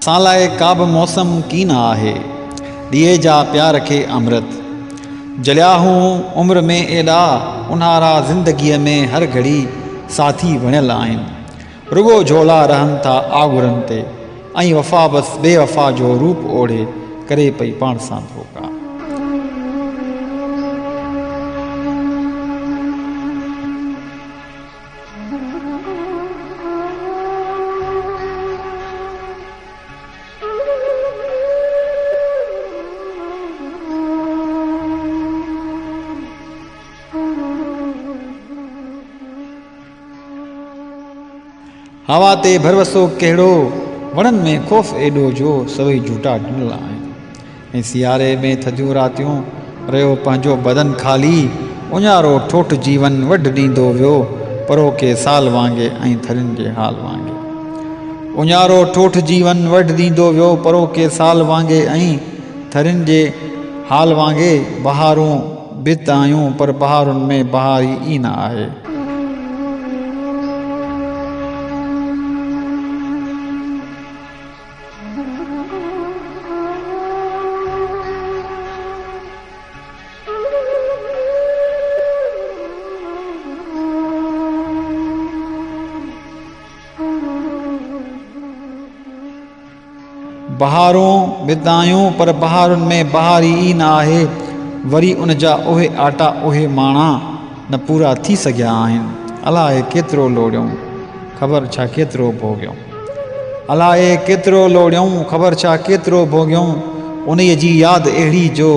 असां लाइ का बि मौसम कीन आहे, ॾीए जा प्यार खे अमृत। जलिया हूं उम्र में एॾा उन्हारा, ज़िंदगीअ में हर घड़ी साथी बणियल आहिनि। रुगो झोला रहनि था आगुरनि ते, ऐं वफ़ा बसि बेवफ़ा जो रूप ओढ़े करे पई पाण सां धोखा। हवा ते भरवसो कहिड़ो, वणनि में ख़ौफ़ एॾो जो सभई झूठा ढुल आहिनि। ऐं सियारे में थधियूं रातियूं रहियो पंहिंजो बदन ख़ाली, उञारो ठोठ जीवन वढ ॾींदो वियो परो के साल वांगे ऐं थरियुनि जे हाल वांगे। उञारो ठोठ जीवन वढ ॾींदो वियो परो के साल वांगे ऐं थरियुनि जे हाल वांगे। बहारूं बित आयूं पर बहारुनि में बहार ई न आहे। बहारूं बिदायूं पर बहारुनि में बहार ई न आहे। वरी उन जा उहे आटा उहे माणा न पूरा थी सघिया आहिनि। अलाए केतिरो लोड़ियूं ख़बर छा केतिरो भोॻियूं, अलाए केतिरो लोड़ियूं ख़बर छा केतिरो भोॻियूं। उन्हीअ जी यादि अहिड़ी जो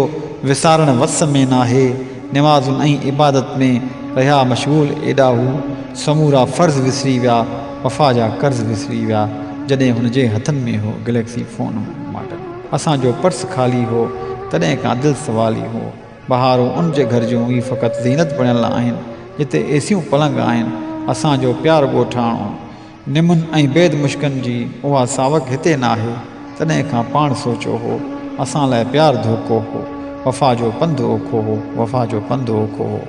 विसारण वस में नाहे। निमाज़ुनि ऐं इबादत में रहिया मशगूल एॾा हू समूरा फ़र्ज़ विसरी विया, वफ़ा जा कर्ज़ विसरी विया। जॾहिं हुन जे हथनि में हो गैलेक्सी फ़ोन मॉडल, असांजो पर्स ख़ाली हो तॾहिं खां दिलि सवाली हो। बहारूं उन जे घर जूं ई फ़क़ति ज़ीनत बणियल आहिनि जिते एसियूं पलंग आहिनि। असांजो प्यार ॻोठाणो निमुनि ऐं बेद मुश्कनि जी उहा सावक हिते नाहे। तॾहिं खां पाण सोचियो हो असां लाइ प्यार धोखो हो, वफ़ा जो पंधु ओखो हो, वफ़ा जो पंधु ओखो हो।